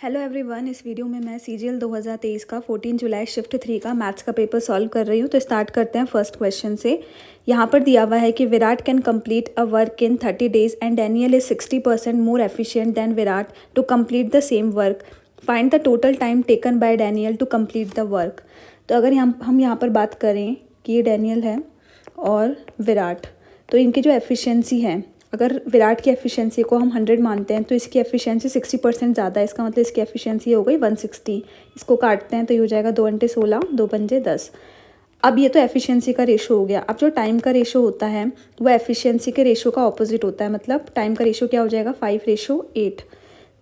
Hello everyone, इस video में मैं सीजीएल 2023 का 14 जुलाई शिफ्ट 3 का मैथ्स का पेपर सॉल्व कर रही हूँ। तो स्टार्ट करते हैं फर्स्ट क्वेश्चन से। यहाँ पर दिया हुआ है कि Virat can complete a work in 30 days and Daniel is 60% more efficient than Virat to complete the same work. Find the total time taken by Daniel to complete the work. तो अगर हम यहाँ पर बात करें कि ये डैनियल है और विराट, तो इनकी जो एफिशिएंसी है, अगर विराट की एफिशिएंसी को हम 100 मानते हैं तो इसकी एफिशिएंसी 60% ज़्यादा है। इसका मतलब इसकी एफिशिएंसी हो गई 160। इसको काटते हैं तो ये हो जाएगा 2 × 16, 2 × 10। अब ये तो एफिशिएंसी का रेशो हो गया। अब जो टाइम का रेशो होता है वो एफिशिएंसी के रेशो का ऑपोजिट होता है। मतलब टाइम का रेशो क्या हो जाएगा, 5:8।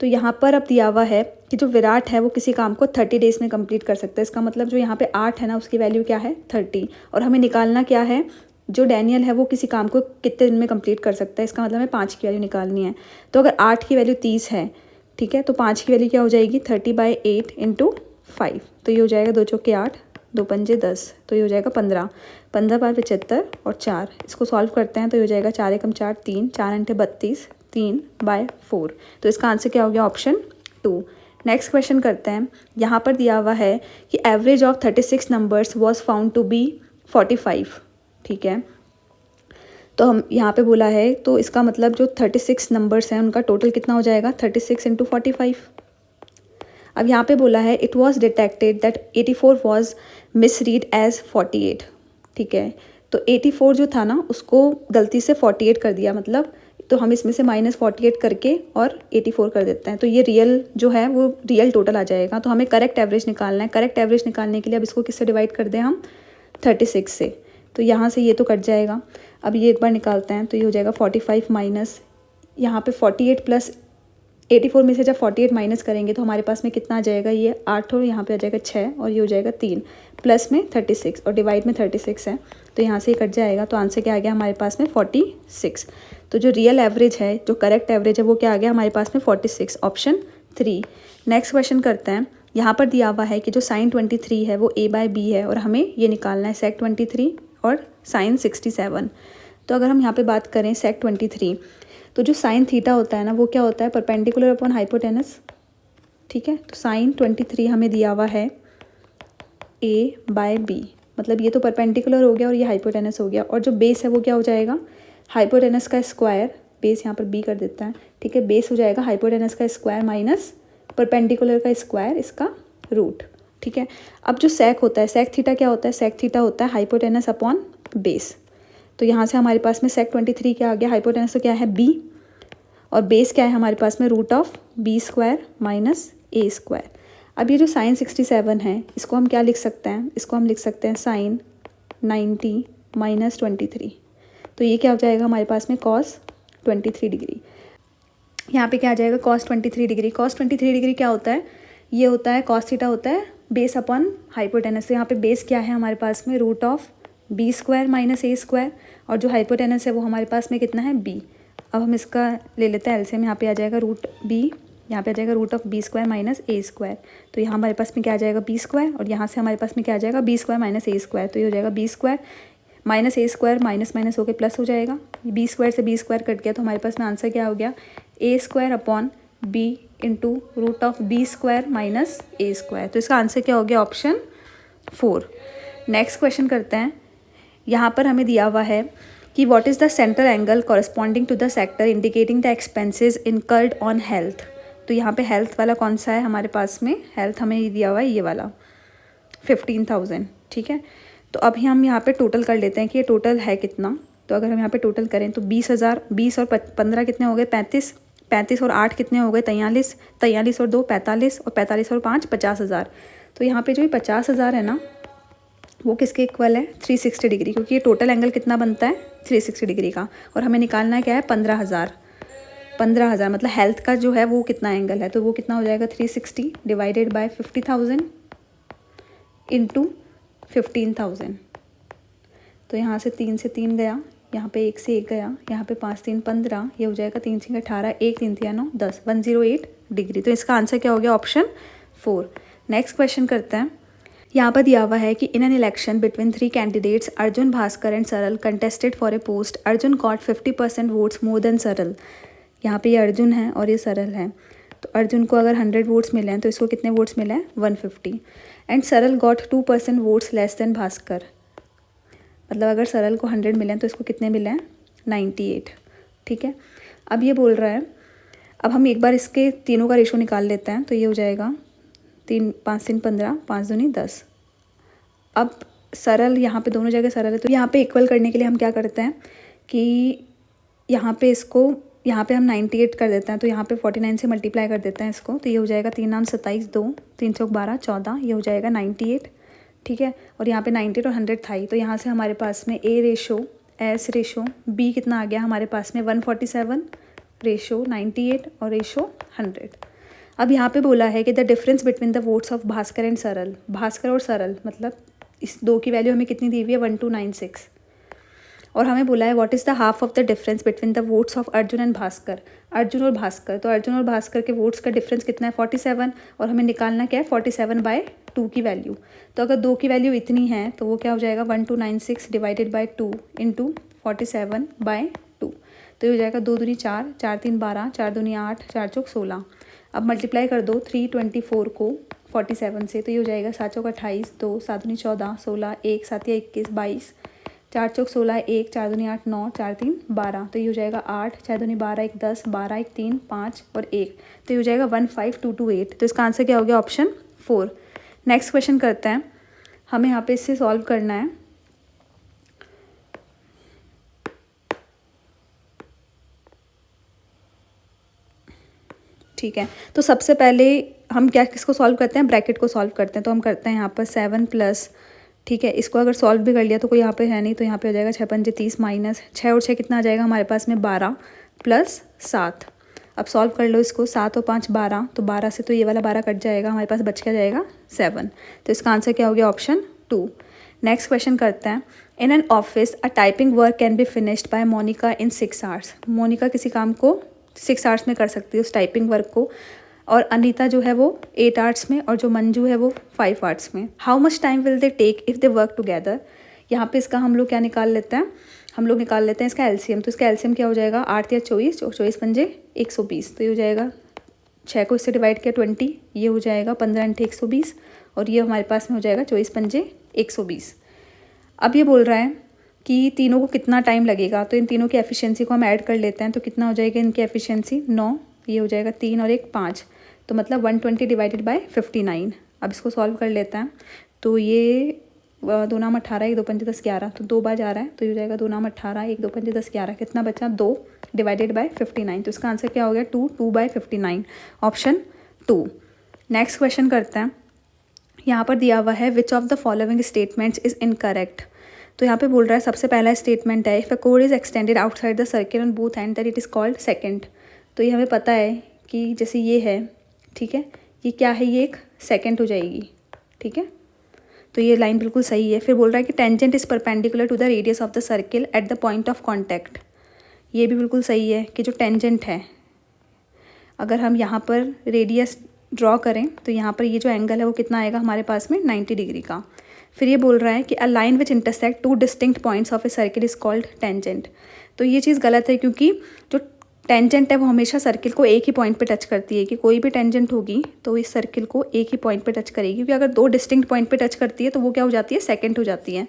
तो यहाँ पर अब दिया हुआ है कि जो विराट है वो किसी काम को 30 डेज़ में कंप्लीट कर सकता है। इसका मतलब जो यहाँ पे 8 है ना, उसकी वैल्यू क्या है, 30। और हमें निकालना क्या है, जो डैनियल है वो किसी काम को कितने दिन में कंप्लीट कर सकता है। इसका मतलब हमें 5 की वैल्यू निकालनी है। तो अगर 8 की वैल्यू 30 है, ठीक है, तो 5 की वैल्यू क्या हो जाएगी, 30/8 × 5। तो ये हो जाएगा 2 × 8, 2 × 10, तो ये हो जाएगा 15। 15/75 और 4, इसको सॉल्व करते हैं तो ये हो जाएगा 4 × 4 3, 4 × 32, 3/4। तो इसका आंसर क्या हो गया, ऑप्शन 2। नेक्स्ट क्वेश्चन करते हैं। यहाँ पर दिया हुआ है कि average of 36 numbers was found to be 45। ठीक है, तो हम यहाँ पे बोला है, तो इसका मतलब जो 36 नंबर्स हैं उनका टोटल कितना हो जाएगा, 36 × 45। अब यहाँ पे बोला है it was detected that 84 was misread as 48। ठीक है, तो 84 जो था ना उसको गलती से 48 कर दिया। मतलब तो हम इसमें से -48 करके और 84 कर देते हैं, तो ये रियल जो है वो रियल टोटल आ जाएगा। तो हमें करेक्ट एवरेज निकालना है। करेक्ट एवरेज निकालने के लिए अब इसको किससे डिवाइड कर दें हम, 36 से। तो यहाँ से ये तो कट जाएगा। अब ये एक बार निकालते हैं तो ये हो जाएगा 45 माइनस, यहाँ पे 48 प्लस 84 में से जब 48 माइनस करेंगे तो हमारे पास में कितना आ जाएगा, ये 8 और यहाँ पे आ जाएगा 6 और ये हो जाएगा 3, प्लस में 36 और डिवाइड में 36 है, तो यहाँ से ये कट जाएगा। तो आंसर क्या आ गया हमारे पास में, 46। तो जो रियल एवरेज है, जो करेक्ट एवरेज है, वो क्या आ गया हमारे पास में, 46, ऑप्शन 3। नेक्स्ट क्वेश्चन करते हैं। यहाँ पर दिया हुआ है कि जो sin 23 है वो a/b है और हमें ये निकालना है sec 23 और sin 67। तो अगर हम यहाँ पे बात करें sec 23, तो जो sin थीटा होता है ना वो क्या होता है, परपेंडिकुलर अपॉन हाइपोटेनस। ठीक है, तो sin 23 हमें दिया हुआ है a/b, मतलब ये तो परपेंडिकुलर हो गया और ये हाइपोटेनस हो गया। और जो बेस है वो क्या हो जाएगा, हाइपोटेनस का स्क्वायर, बेस यहाँ पर b कर देता है। ठीक है, बेस हो जाएगा हाइपोटेनस का स्क्वायर माइनस परपेंडिकुलर का स्क्वायर, इसका रूट। ठीक है, अब जो सेक होता है, सेक थीटा क्या होता है, सेक थीटा होता है हाइपोटेनस अपॉन बेस। तो यहाँ से हमारे पास में सेक 23 क्या आ गया, हाइपोटेनस तो क्या है b, और बेस क्या है हमारे पास में, √b² माइनस a²। अब ये जो sin 67 है इसको हम क्या लिख सकते हैं, इसको हम लिख सकते हैं sin 90 माइनस 23। तो ये क्या हो जाएगा हमारे पास में, cos 23 डिग्री। यहाँ पे क्या आ जाएगा, cos 23 डिग्री। cos 23 डिग्री क्या होता है, ये होता है cos थीटा होता है बेस अपॉन हाइपोटेनस। तो यहाँ पे बेस क्या है हमारे पास में, √b² माइनस a², और जो हाइपोटेनस है वो हमारे पास में कितना है, b। अब हम इसका ले लेते हैं एलसीएम। यहाँ पे आ जाएगा √b, यहाँ पे आ जाएगा √b² माइनस a²। तो यहाँ हमारे पास में क्या आ जाएगा, b² और यहाँ से हमारे पास में क्या आ जाएगा, b² माइनस a²। तो ये हो जाएगा b² minus a² minus minus होकर प्लस हो जाएगा। b² से b² कट गया तो हमारे पास में आंसर क्या हो गया, a² upon b into √b² minus a²। तो इसका आंसर क्या हो गया, ऑप्शन 4। नेक्स्ट क्वेश्चन करते हैं। यहाँ पर हमें दिया हुआ है कि what is the centre angle corresponding to the sector indicating the expenses incurred on health. तो यहाँ पे हेल्थ वाला कौन सा है हमारे पास में, हेल्थ हमें ये दिया हुआ है, ये वाला 15,000। ठीक है, तो अभी हम यहाँ पे टोटल कर लेते हैं कि ये टोटल है कितना। तो अगर हम यहाँ पे टोटल करें तो 20,000, 20 और 15 कितने हो गए, 35, 35 और 8 कितने हो गए, 43, 43 और 2 45, और 45 और 5 50,000। तो यहाँ पे जो ये 50,000 है ना वो किसके इक्वल है, 360 डिग्री, क्योंकि ये टोटल एंगल कितना बनता है, 360 डिग्री का। और हमें निकालना है क्या है, 15,000। 15,000 मतलब हेल्थ का जो है वो कितना एंगल है, तो वो कितना हो जाएगा, 360 डिवाइडेड बाय 50,000 इंटू 15,000। तो यहाँ से 3 से 3 गया, यहाँ पे 1 से 1 गया, यहाँ पे 5 3 15, ये हो जाएगा 3 6 18, 1 3 3 9 10, 108 डिग्री। तो इसका आंसर क्या हो गया, ऑप्शन 4। नेक्स्ट क्वेश्चन करते हैं। यहाँ पर दिया हुआ है कि in an election between 3 candidates Arjun, Bhaskar and Saral contested for a post, Arjun got 50% votes more than Saral. यहाँ पे ये अर्जुन है और ये सरल है। तो अर्जुन को अगर 100 वोट्स मिले हैं तो इसको कितने वोट्स मिले हैं 150। एंड सरल got 2% votes less than Bhaskar, मतलब अगर सरल को 100 मिले हैं तो इसको कितने मिले हैं 98। ठीक है, अब ये बोल रहा है, अब हम एक बार इसके तीनों का रेशो निकाल लेते हैं। तो ये हो जाएगा 3 5 3 15, 5 दूनी 10। अब सरल यहाँ पे दोनों जगह सरल है, तो यहाँ पे इक्वल करने के लिए हम क्या करते हैं कि यहाँ पे इसको, यहाँ पे हम 98 कर देते हैं, तो यहाँ पे 49 से मल्टीप्लाई कर देते हैं इसको। तो ये हो जाएगा 3 9 27, 2 3 चौक 12 14, ये हो जाएगा 98। ठीक है, और यहाँ पे 98 और 100 था ही, तो यहाँ से हमारे पास में ए रेशो एस रेशो बी कितना आ गया हमारे पास में 147 रेशो 98 और रेशो 100। अब यहाँ पे बोला है कि the difference between the votes of Bhaskar and सरल, भास्कर और सरल मतलब इस दो की वैल्यू हमें कितनी दी हुई है 1296। और हमें बोला है what is the half of the difference between the votes of Arjun and Bhaskar, Arjun और भास्कर। तो अर्जुन और भास्कर के वोट्स का डिफरेंस कितना है 47, और हमें निकालना क्या है 47/2 की वैल्यू। तो अगर 2 की वैल्यू इतनी है तो वो क्या हो जाएगा 1296 डिवाइडेड बाई 2 इंटू 47/2। तो ये हो जाएगा 2 दूनी 4, 4 3 12, 4 दूनी 8, 4 चौक 16। अब मल्टीप्लाई कर दो 324 को 47 से, तो ये हो जाएगा 7 चौक 28, 2 7 दूनी 14, 16, 1 7 या 21 22, 4 चौक 16, 1 4 दूनी 8 9, 4 3 12। तो ये हो जाएगा 8 6 दूनी 12, 1 10, 12 1 3 5 और 1। तो ये हो जाएगा 15228। तो इसका आंसर क्या हो गया ऑप्शन 4। नेक्स्ट क्वेश्चन करते हैं, हमें यहाँ पे इससे सॉल्व करना है। ठीक है, तो सबसे पहले हम क्या किसको सॉल्व करते हैं, ब्रैकेट को सॉल्व करते हैं। तो हम करते हैं यहाँ पर 7 प्लस, ठीक है, इसको अगर सॉल्व भी कर लिया तो कोई यहाँ पे है नहीं, तो यहाँ पे हो जाएगा 6 पंजे 30 माइनस 6 और 6 कितना आ जाएगा हमारे पास में 12 प्लस 7। अब सॉल्व कर लो इसको, 7 और 5 12, तो 12 से तो ये वाला 12 कट जाएगा, हमारे पास बच क्या जाएगा 7। तो इसका आंसर क्या हो गया ऑप्शन 2। नेक्स्ट क्वेश्चन करते हैं, in an office a typing work can be finished by Monica in 6 hours. Monica किसी काम को 6 आवर्स में कर सकती है उस टाइपिंग वर्क को, और अनीता जो है वो 8 आवर्स में, और जो मंजू है वो 5 आवर्स में। How much time will they take if they work together. यहाँ पे इसका हम लोग क्या निकाल लेते हैं, हम लोग निकाल लेते हैं इसका एलसीएम। तो इसका एलसीएम क्या हो जाएगा 8 या 24, 24 पंजे 120। तो ये हो जाएगा 6 को इससे डिवाइड किया 20, ये हो जाएगा 15 × 120, और ये हमारे पास में हो जाएगा 24 पंजे 120। अब ये बोल रहा है कि तीनों को कितना टाइम लगेगा, तो इन तीनों की एफिशिएंसी को हम ऐड कर लेते हैं। तो कितना हो जाएगा इनकी एफिशिएंसी 9, ये हो जाएगा 3 और 1 5, तो मतलब 120 डिवाइडेड बाय 59। अब इसको सॉल्व कर लेते हैं। तो ये 2 नाम 18, 1 2 पंजे 10 11, तो 2 बार जा रहा है, तो ये हो जाएगा 2 नाम 18, 1 2 पंजे 10 11, कितना बचा 2 डिवाइडेड बाय 59। तो इसका आंसर क्या हो गया 2/59, ऑप्शन 2। नेक्स्ट क्वेश्चन करते हैं, यहाँ पर दिया हुआ है which of the following statements is incorrect. तो यहाँ पे बोल रहा है सबसे पहला स्टेटमेंट है if a code is extended outside the circle on both and that it is called second. तो ये हमें पता है कि जैसे ये है, ठीक है, ये क्या है, ये एक सेकंड हो जाएगी। ठीक है, तो ये लाइन बिल्कुल सही है। फिर बोल रहा है कि tangent is perpendicular to the radius of the circle at the point of contact. ये भी बिल्कुल सही है कि जो टेंजेंट है, अगर हम यहाँ पर रेडियस ड्रॉ करें तो यहाँ पर ये जो एंगल है वो कितना आएगा हमारे पास में 90 डिग्री का। फिर ये बोल रहा है कि a line which intersect 2 distinct points of a circle is called tangent. तो ये चीज़ गलत है, क्योंकि जो टेंजेंट है वो हमेशा सर्किल को एक ही पॉइंट पे टच करती है, कि कोई भी टेंजेंट होगी तो इस सर्किल को एक ही पॉइंट पे टच करेगी, क्योंकि अगर 2 डिस्टिंक्ट पॉइंट पे टच करती है तो वो क्या हो जाती है, सेकंड हो जाती है।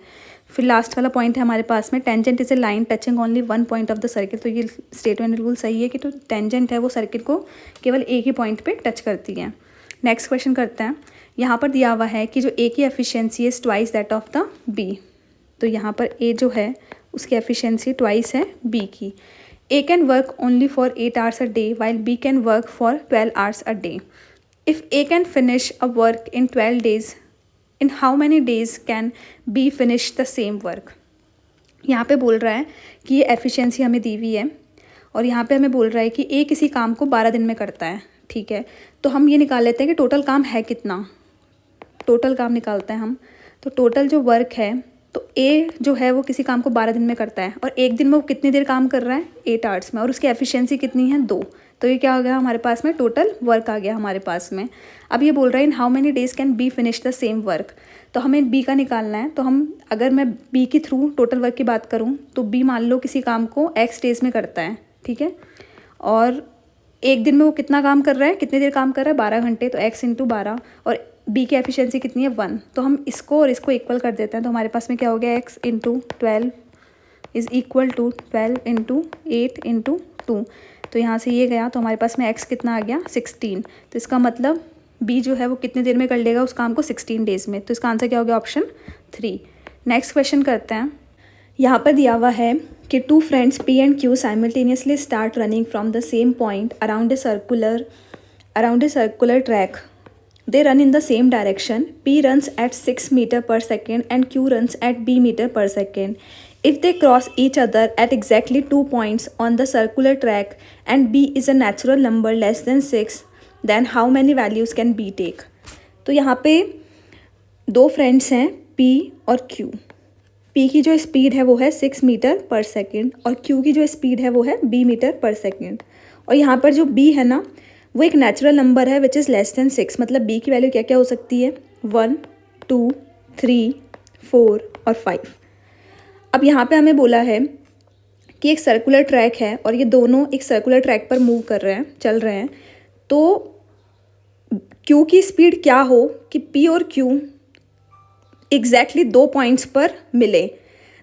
फिर लास्ट वाला पॉइंट है हमारे पास में tangent is a line touching only 1 point of the circle. तो ये स्टेटमेंट बिल्कुल सही है कि तो टेंजेंट है वो सर्किल को केवल एक ही पॉइंट पे टच करती है। नेक्स्ट क्वेश्चन करते हैं, यहाँ पर दिया हुआ है कि जो ए की efficiency is twice that of the B. तो यहाँ पर ए जो है उसकी एफिशिएंसी ट्वाइस है बी की। A can work only for 8 hours a day while B can work for 12 hours a day. If A can finish a work in 12 days, in how many days can B finish the same work? यहाँ पे बोल रहा है कि ये efficiency हमें दी हुई है, और यहाँ पे हमें बोल रहा है कि A किसी काम को 12 दिन में करता है। ठीक है, तो हम ये निकाल लेते हैं कि टोटल काम है कितना। टोटल काम निकालते हैं हम, तो टोटल जो वर्क है, तो ए जो है वो किसी काम को 12 दिन में करता है, और एक दिन में वो कितनी देर काम कर रहा है 8 आवर्स में, और उसकी एफिशिएंसी कितनी है 2। तो ये क्या हो गया हमारे पास में, टोटल वर्क आ गया हमारे पास में। अब ये बोल रहा है in how many days can be finish the same work. तो हमें बी का निकालना है। तो हम अगर मैं बी के थ्रू टोटल वर्क की बात करूँ तो बी मान लो किसी काम को एक्स डेज में करता है, ठीक है, और एक दिन में वो कितना काम कर रहा है, कितनी देर काम कर रहा है, 12 घंटे, तो x इंटू 12, और b की एफिशिएंसी कितनी है 1, तो हम इसको और इसको इक्वल कर देते हैं। तो हमारे पास में क्या हो गया, x into 12 is equal to 12 into 8 into 2, तो यहाँ से ये गया, तो हमारे पास में x कितना आ गया 16। तो इसका मतलब b जो है वो कितनी देर में कर लेगा उस काम को, 16 डेज़ में। तो इसका आंसर क्या हो गया, ऑप्शन 3। नेक्स्ट क्वेश्चन करते हैं। यहाँ पर दिया हुआ है कि 2 friends P and Q simultaneously start running from the same point around a circular track. They run in the same direction. P runs at 6 meter per second and Q runs at b meter per second. If they cross each other at exactly 2 points on the circular track and b is a natural number less than 6, then how many values can b take? तो यहाँ पे 2 friends हैं P और Q। P की जो speed है वो है 6 मीटर पर सेकेंड और Q की जो स्पीड है वो है b मीटर पर सेकेंड। और यहाँ पर जो b है ना वो एक नेचुरल नंबर है विच इज़ लेस देन 6, मतलब b की वैल्यू क्या क्या हो सकती है, 1, 2, 3, 4 और 5। अब यहाँ पे हमें बोला है कि एक सर्कुलर ट्रैक है और ये दोनों एक सर्कुलर ट्रैक पर मूव कर रहे हैं, चल रहे हैं, तो Q की स्पीड क्या हो कि P और Q एग्जैक्टली 2 पॉइंट्स पर मिले।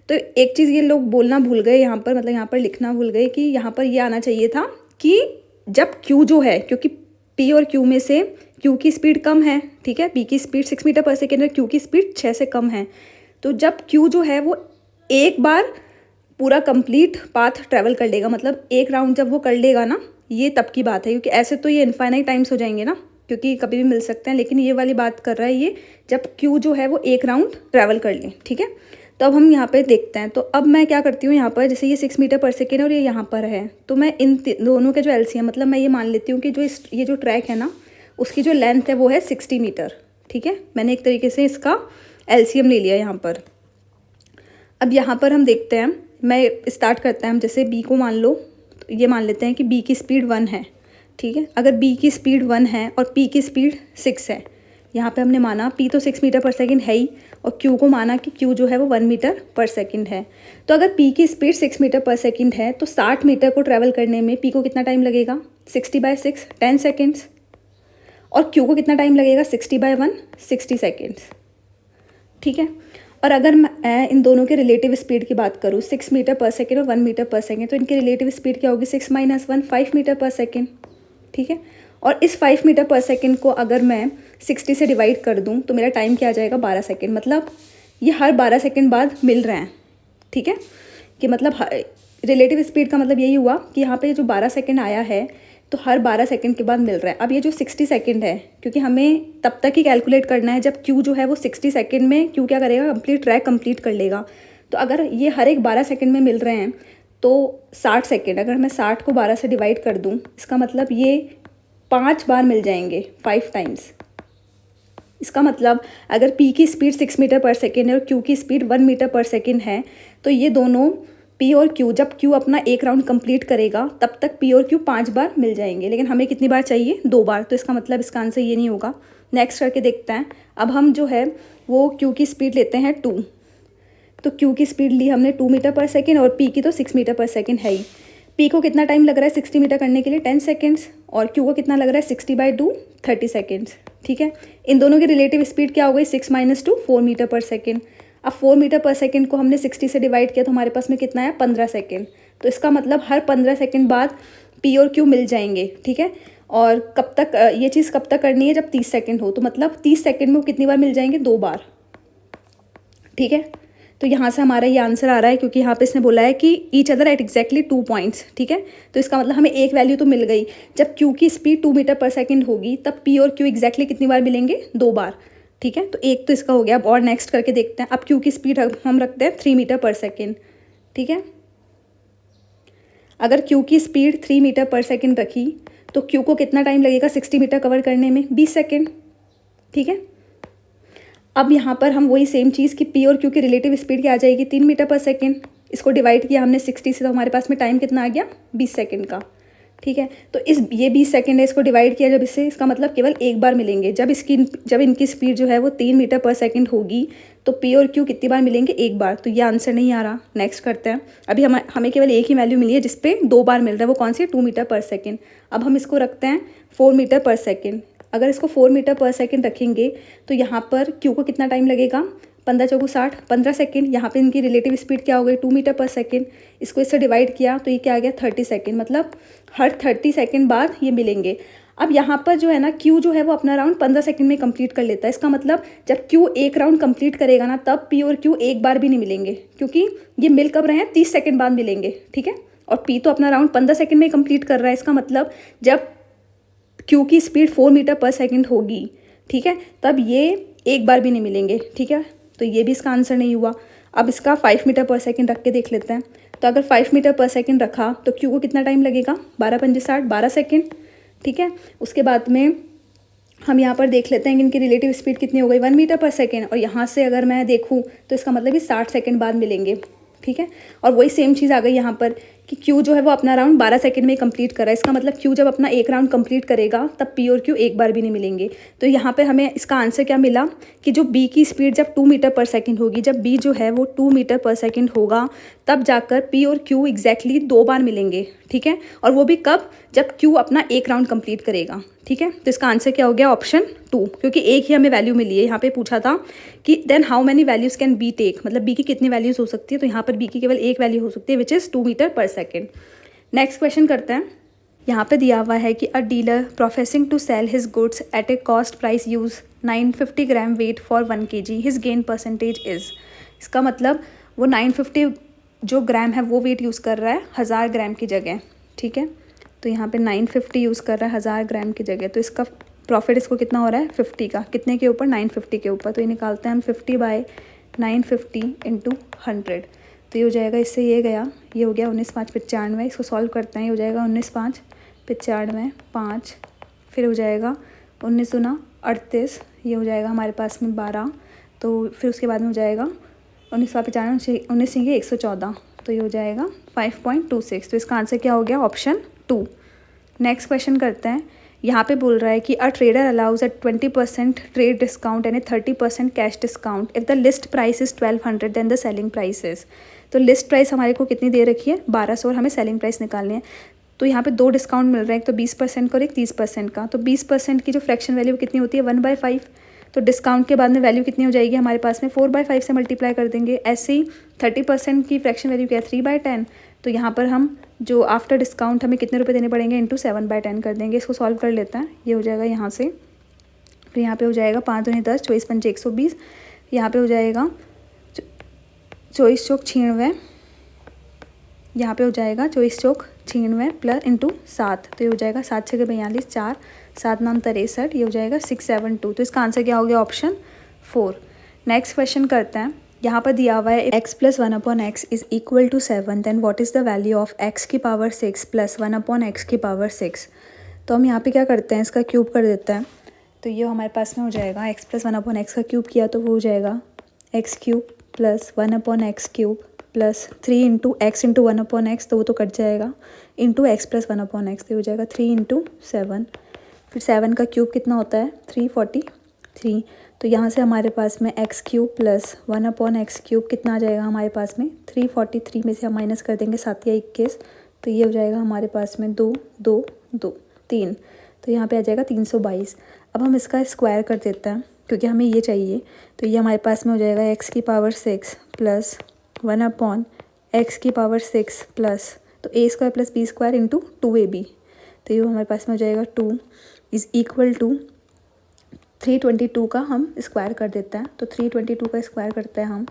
तो एक चीज़ ये लोग बोलना भूल गए यहाँ पर, मतलब यहाँ पर लिखना भूल गए कि यहाँ पर ये आना चाहिए था कि जब Q जो है, क्योंकि P और Q में से Q की स्पीड कम है, ठीक है, P की स्पीड 6 मीटर पर सेकेंड है, Q की स्पीड 6 से कम है, तो जब Q जो है वो एक बार पूरा कंप्लीट पाथ ट्रैवल कर लेगा, मतलब एक राउंड जब वो कर लेगा ना, ये तब की बात है, क्योंकि ऐसे तो ये इनफाइनाइट टाइम्स हो जाएंगे ना, क्योंकि कभी भी मिल सकते हैं, लेकिन ये वाली बात कर रहा है ये जब Q जो है वो एक राउंड ट्रैवल कर ले, ठीक है। तो अब हम यहाँ पे देखते हैं। तो अब मैं क्या करती हूँ, यहाँ पर जैसे ये 6 मीटर पर सेकेंड है और ये यहाँ पर है, तो मैं इन दोनों के जो एलसीएम, मतलब मैं ये मान लेती हूँ कि जो ये जो ट्रैक है ना उसकी जो लेंथ है वो है 60 मीटर, ठीक है। मैंने एक तरीके से इसका एलसीएम ले लिया यहाँ पर। अब यहाँ पर हम देखते हैं, मैं स्टार्ट करते हैं हम, जैसे b को मान लो, तो ये मान लेते हैं कि b की स्पीड 1 है, ठीक है। अगर b की स्पीड 1 है और p की स्पीड 6 है, यहाँ पे हमने माना p तो 6 मीटर पर सेकेंड है ही, और q को माना कि q जो है वो 1 मीटर पर सेकेंड है। तो अगर p की स्पीड 6 मीटर पर सेकेंड है तो 60 मीटर को ट्रैवल करने में p को कितना टाइम लगेगा, 60/6 10 सेकेंड्स, और q को कितना टाइम लगेगा, 60/1 60 सेकेंड्स, ठीक है। और अगर मैं इन दोनों के रिलेटिव स्पीड की बात करूँ, 6 मीटर पर सेकेंड और 1 मीटर पर सेकेंड, तो इनकी रिलेटिव स्पीड क्या होगी, 6 - 1 5 मीटर पर सेकेंड, ठीक है। और इस 5 मीटर पर सेकेंड को अगर मैं 60 से डिवाइड कर दूं तो मेरा टाइम क्या आ जाएगा, 12 सेकेंड, मतलब ये हर 12 सेकेंड बाद मिल रहे हैं, ठीक है। कि मतलब रिलेटिव स्पीड का मतलब यही हुआ कि यहाँ पे जो 12 सेकेंड आया है तो हर 12 सेकेंड के बाद मिल रहा है। अब ये जो 60 सेकेंड है, क्योंकि हमें तब तक ही कैलकुलेट करना है जब Q जो है वो 60 सेकेंड में Q क्या करेगा, कंप्लीट ट्रैक कंप्लीट कर लेगा। तो अगर ये हर एक 12 सेकेंड में मिल रहे हैं तो 60 सेकेंड, अगर मैं 60 को 12 से डिवाइड कर दूँ, इसका मतलब ये 5 बार मिल जाएंगे, 5 टाइम्स। इसका मतलब अगर P की स्पीड 6 मीटर पर सेकेंड है और Q की स्पीड 1 मीटर पर सेकेंड है, तो ये दोनों P और Q जब Q अपना एक राउंड कंप्लीट करेगा तब तक P और Q 5 बार मिल जाएंगे, लेकिन हमें कितनी बार चाहिए, 2 बार। तो इसका मतलब इसका आंसर ये नहीं होगा। नेक्स्ट करके देखते हैं। अब हम जो है वो Q की स्पीड लेते हैं 2, तो Q की स्पीड ली हमने 2 मीटर पर सेकेंड और P की तो 6 मीटर पर सेकेंड है ही। P को कितना टाइम लग रहा है 60 मीटर करने के लिए, 10 सेकेंड्स, और Q को कितना लग रहा है 60/2 30 सेकेंड्स, ठीक है। इन दोनों की रिलेटिव स्पीड क्या हो गई, 6 - 2 4 मीटर पर सेकेंड। अब 4 मीटर पर सेकेंड को हमने 60 से डिवाइड किया तो हमारे पास में कितना है, 15 सेकेंड। तो इसका मतलब हर 15 सेकेंड बाद P और Q मिल जाएंगे, ठीक है। और कब तक ये चीज़ कब तक करनी है, जब 30 सेकेंड हो, तो मतलब 30 सेकेंड में वो कितनी बार मिल जाएंगे, 2 बार, ठीक है। तो यहाँ से हमारा ये आंसर आ रहा है, क्योंकि यहाँ पे इसने बोला है कि each other at exactly 2 points, ठीक है। तो इसका मतलब हमें एक वैल्यू तो मिल गई। जब Q की स्पीड 2 मीटर पर सेकेंड होगी तब P और Q एग्जैक्टली कितनी बार मिलेंगे, 2 बार, ठीक है। तो एक तो इसका हो गया। अब और नेक्स्ट करके देखते हैं। अब Q की स्पीड हम रखते हैं 3 मीटर पर सेकेंड, ठीक है। अगर Q की स्पीड 3 मीटर पर सेकेंड रखी तो Q को कितना टाइम लगेगा 60 मीटर कवर करने में, 20 सेकेंड, ठीक है। अब यहाँ पर हम वही सेम चीज़ कि P और Q की रिलेटिव स्पीड क्या आ जाएगी, 3 मीटर पर सेकेंड। इसको डिवाइड किया हमने 60 से, तो हमारे पास में टाइम कितना आ गया, 20 सेकेंड का, ठीक है। तो ये 20 सेकेंड है, इसको डिवाइड किया जब इससे, इसका मतलब केवल एक बार मिलेंगे। जब इनकी स्पीड जो है वो 3 मीटर पर सेकेंड होगी तो पी और क्यू कितनी बार मिलेंगे, एक बार। तो ये आंसर नहीं आ रहा। नेक्स्ट करते हैं। अभी हमें केवल एक ही वैल्यू मिली है जिसपे 2 बार मिल रहा है, वो कौन सी, 2 मीटर पर सेकेंड। अब हम इसको रखते हैं 4 मीटर पर सेकेंड। अगर इसको 4 मीटर पर सेकेंड रखेंगे तो यहाँ पर क्यू को कितना टाइम लगेगा, 15 चौको 60, 15 सेकेंड। यहाँ पे इनकी रिलेटिव स्पीड क्या हो गई, 2 मीटर पर सेकेंड। इसको इससे डिवाइड किया तो ये क्या आ गया, 30 सेकेंड। मतलब हर 30 सेकेंड बाद ये मिलेंगे। अब यहाँ पर जो है ना, क्यू जो है वो अपना राउंड 15 सेकेंड में कंप्लीट कर लेता है। इसका मतलब जब क्यू एक राउंड कंप्लीट करेगा ना, तब पी और क्यू एक बार भी नहीं मिलेंगे, क्योंकि ये मिल कब रहे हैं, 30 सेकेंड बाद मिलेंगे। ठीक है। और पी तो अपना राउंड 15 सेकेंड में कंप्लीट कर रहा है। इसका मतलब जब क्यू की स्पीड 4 मीटर पर सेकेंड होगी, ठीक है, तब ये एक बार भी नहीं मिलेंगे। ठीक है। तो ये भी इसका आंसर नहीं हुआ। अब इसका 5 मीटर पर सेकेंड रख के देख लेते हैं। तो अगर 5 मीटर पर सेकेंड रखा तो क्यू को कितना टाइम लगेगा, 12 पंजे 60, 12 सेकेंड। ठीक है। उसके बाद में हम यहाँ पर देख लेते हैं कि इनकी रिलेटिव स्पीड कितनी हो गई, 1 मीटर पर सेकेंड। और यहाँ से अगर मैं देखूँ तो इसका मतलब ये 60 सेकेंड बाद मिलेंगे। ठीक है। और वही सेम चीज़ आ गई यहाँ पर कि क्यू जो है वो अपना राउंड 12 सेकंड में कंप्लीट कर रहा है। इसका मतलब क्यू जब अपना एक राउंड कंप्लीट करेगा तब पी और क्यू एक बार भी नहीं मिलेंगे। तो यहाँ पे हमें इसका आंसर क्या मिला कि जो बी की स्पीड जब 2 मीटर पर सेकंड होगी, जब बी जो है वो 2 मीटर पर सेकंड होगा, तब जाकर पी और क्यू एग्जैक्टली 2 बार मिलेंगे। ठीक है। और वो भी कब, जब क्यू अपना एक राउंड कंप्लीट करेगा। ठीक है। तो इसका आंसर क्या हो गया, ऑप्शन 2, क्योंकि एक ही हमें वैल्यू मिली है। यहाँ पे पूछा था कि then how many values can be take, मतलब बी की कितनी वैल्यूज़ हो सकती है। तो यहाँ पर बी की केवल एक वैल्यू हो सकती है, which is 2 metre per second. Next question करते हैं। यहाँ पे दिया हुआ है कि a dealer professing to sell his goods at a cost price use 950 gram weight for 1 kg, his gain percentage is. इसका मतलब वो 950 जो ग्राम है वो वेट यूज़ कर रहा है 1000 ग्राम की जगह। ठीक है। तो यहाँ पे 950 यूज़ कर रहा है 1000 ग्राम की जगह। तो इसका प्रॉफिट इसको कितना हो रहा है, 50 का। कितने के ऊपर, 950 के ऊपर। तो ये निकालते हैं हम 50 बाय 950 इंटू 100। तो ये हो जाएगा, इससे ये गया, ये हो गया 19 5 95। इसको सॉल्व करते हैं। ये हो जाएगा 19 5 95 5, फिर हो जाएगा 19 दूना 38, ये हो जाएगा हमारे पास में 12। तो फिर उसके बाद में हो जाएगा 19 5 95, 19 सिंगे 114। तो ये हो जाएगा 5.26। तो इसका आंसर क्या हो गया, ऑप्शन 2। नेक्स्ट क्वेश्चन करते हैं। यहाँ पे बोल रहा है कि a trader allows a 20% trade discount and a 30% cash discount if the list price is 1200 then the selling price is. तो लिस्ट प्राइस हमारे को कितनी दे रखी है, 1200, और हमें सेलिंग प्राइस निकालनी है। तो यहाँ पे 2 डिस्काउंट मिल रहे हैं, एक तो 20% का और एक 30% का। तो 20% की जो फ्रैक्शन वैल्यू कितनी होती है, 1/5। तो डिस्काउंट के बाद में वैल्यू कितनी हो जाएगी हमारे पास में, 4/5 से मल्टीप्लाई कर देंगे। ऐसे ही 30% की फ्रैक्शन वैल्यू क्या है, 3/10। तो यहाँ पर हम जो आफ्टर डिस्काउंट हमें कितने रुपए देने पड़ेंगे, इंटू 7/10 कर देंगे। इसको सॉल्व कर लेते हैं। ये हो जाएगा यहाँ से, फिर यहाँ पे हो जाएगा 5 दूनी 10, 24 पंजे 120। यहाँ पे हो जाएगा 24 चौक 96, यहाँ पे हो जाएगा 24 चौक 96 प्लस इंटू 7। तो ये हो जाएगा 7 6 42, 4 7 9 63, ये हो जाएगा 672। तो इसका आंसर क्या हो गया, ऑप्शन 4। नेक्स्ट क्वेश्चन करते हैं। यहाँ पर दिया हुआ है x + 1/x is equal to 7, then what is the value of x की पावर 6 + 1/x की पावर 6। तो हम यहाँ पे क्या करते हैं, इसका क्यूब कर देते हैं। तो ये हमारे पास में हो जाएगा x + 1/x का क्यूब किया तो वो हो जाएगा x³ + 1/x³ plus 3 into x into 1/x, तो वो तो कट जाएगा, इंटू x + 1/x। तो हो जाएगा 3 × 7। फिर 7 का क्यूब कितना होता है, 343। तो यहाँ से हमारे पास में x³ + 1/x³ कितना आ जाएगा हमारे पास में, 343 में से हम माइनस कर देंगे 7 या 21। तो ये हो जाएगा हमारे पास में 2 2 2 3। तो यहाँ पे आ जाएगा 322। अब हम इसका स्क्वायर कर देते हैं क्योंकि हमें ये चाहिए। तो ये हमारे पास में हो जाएगा x³ प्लस 1/x³ प्लस, तो a² + b² इंटू 2ab। तो ये हमारे पास में हो जाएगा 2 इज़ इक्वल टू 322 का हम स्क्वायर कर देते हैं। तो 322 का स्क्वायर करते हैं हम,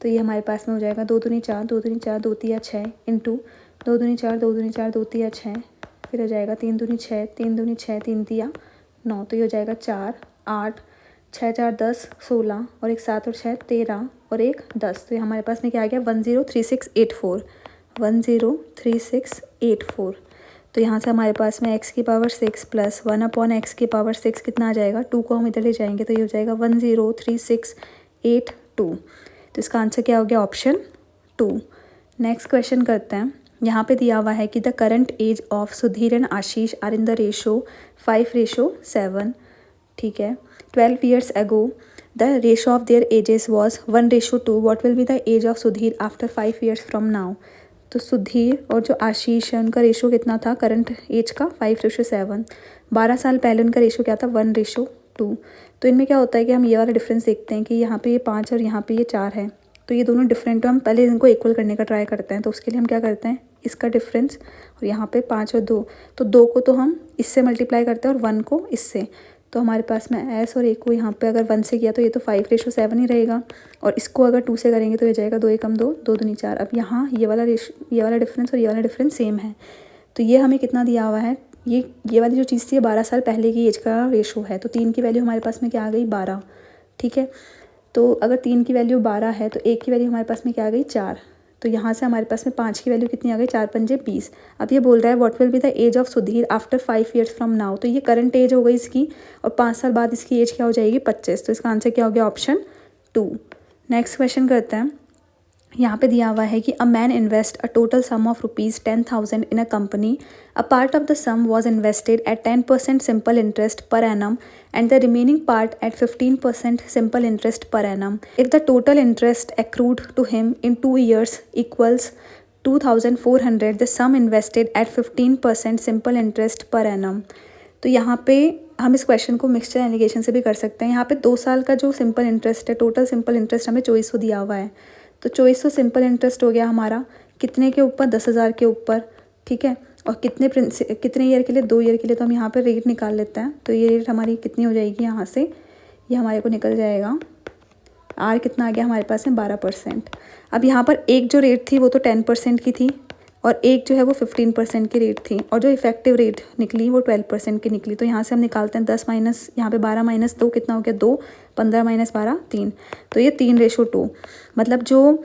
तो ये हमारे पास में हो जाएगा 2 दूनी 4, 2 दूनी 4, 2 तिया 6 इंटू 2 दूनी 4, 2 दूनी 4, 2 तिया 6, फिर हो जाएगा 3 दूनी 6, 3 दूनी 6, 3 तिया 9। तो ये हो जाएगा 4 8 6 4 10 16 और एक 7 और 6 13 और एक 10। तो ये हमारे पास में क्या आ गया, 103684 103684। तो यहाँ से हमारे पास में x³ प्लस 1/x³ कितना आ जाएगा, 2 को हम इधर ले जाएंगे तो ये हो जाएगा 103682। तो इसका आंसर क्या हो गया, ऑप्शन 2। नेक्स्ट क्वेश्चन करते हैं। यहाँ पे दिया हुआ है कि the current age of Sudhir and Ashish are in the ratio 5:7. ठीक है. 12 years ago the ratio of their ages was 1:2. what will be the age of Sudhir after 5 years from now? तो सुधीर और जो आशीष है उनका रेशो कितना था करंट एज का 5:7. 12 साल पहले उनका रेशो क्या था 1:2. तो इनमें क्या होता है कि हम ये वाला डिफरेंस देखते हैं कि यहाँ पे ये 5 और यहाँ पे ये 4 है, तो ये दोनों डिफरेंट, तो हम पहले इनको इक्वल करने का ट्राई करते हैं. तो उसके लिए हम क्या करते हैं, इसका डिफरेंस और यहाँ पे 5 और 2, तो 2 को तो हम इससे मल्टीप्लाई करते हैं और 1 को इससे. तो हमारे पास में एस और ए को यहाँ पे अगर 1 से किया तो ये तो 5:7 ही रहेगा, और इसको अगर 2 से करेंगे तो ये जाएगा 2 एकम 2, 2 दूनी 4. अब यहाँ ये वाला डिफरेंस और ये वाला डिफरेंस सेम है, तो ये हमें कितना दिया हुआ है, ये वाली जो चीज़ थी 12 साल पहले की एज का रेशो है. तो 3 की वैल्यू हमारे पास में क्या आ गई 12. ठीक है. तो अगर 3 की वैल्यू 12 है तो 1 की वैल्यू हमारे पास में क्या आ गई 4. तो यहाँ से हमारे पास में 5 की वैल्यू कितनी आ गई 4 पंजे 20. अब ये बोल रहा है what will be the age of Sudhir after 5 years from now. तो ये करंट एज हो गई इसकी, और 5 साल बाद इसकी एज क्या हो जाएगी 25. तो इसका आंसर क्या हो गया ऑप्शन 2. नेक्स्ट क्वेश्चन करते हैं. यहाँ पे दिया हुआ है कि a man invest a total sum of ₹10,000 in a company. A part of the sum was invested at 10% simple interest per annum and the remaining part at 15% simple interest per annum. If the total interest accrued to him in 2 years equals 2,400, the sum invested at 15% simple interest per annum. तो यहाँ पे हम इस question को mixture allegation से भी कर सकते हैं. यहाँ पे 2 साल का जो सिंपल इंटरेस्ट है, टोटल सिंपल इंटरेस्ट हमें 2400 दिया हुआ है. तो 2400 सिंपल इंटरेस्ट हो गया हमारा कितने के ऊपर 10,000 के ऊपर. ठीक है. और कितने ईयर के लिए 2 ईयर के लिए. तो हम यहाँ पे रेट निकाल लेते हैं. तो ये रेट हमारी कितनी हो जाएगी, यहाँ से ये हमारे को निकल जाएगा आर कितना आ गया हमारे पास में 12%. अब यहाँ पर एक जो रेट थी वो तो 10% की थी, और एक जो है वो 15% की रेट थी, और जो इफेक्टिव रेट निकली वो 12% की निकली. तो यहाँ से हम निकालते हैं 10 माइनस यहाँ पे 12 माइनस 2 कितना हो गया 2, 15 माइनस 12 3. तो ये 3:2. मतलब जो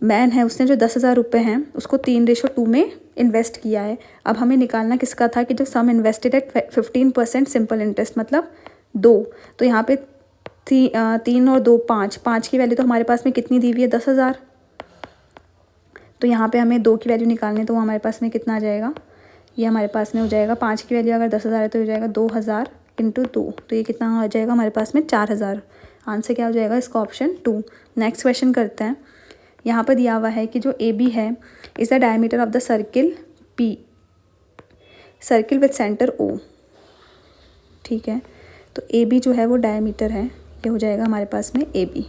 मैन है उसने जो 10,000 रुपये हैं उसको 3:2 में इन्वेस्ट किया है. अब हमें निकालना किसका था कि जो सम इन्वेस्टेड एट 15% सिंपल इंटरेस्ट मतलब 2. तो यहाँ पे 3 और 2 5, 5 की वैल्यू तो हमारे पास में कितनी दी हुई है 10,000. तो यहाँ पे हमें 2 की वैल्यू निकालनी है, तो वो हमारे पास में कितना आ जाएगा, ये हमारे पास में हो जाएगा 5 की वैल्यू अगर 10,000 है तो हो जाएगा 2,000 × 2. तो ये कितना हो जाएगा हमारे पास में 4,000. आंसर क्या हो जाएगा इसका ऑप्शन 2. नेक्स्ट क्वेश्चन करते हैं. यहाँ पर दिया हुआ है कि जो ए बी है is the diameter of the circle P, circle with centre O. ठीक है. तो ए बी जो है वो डायमीटर है, ये हो जाएगा हमारे पास में ए बी,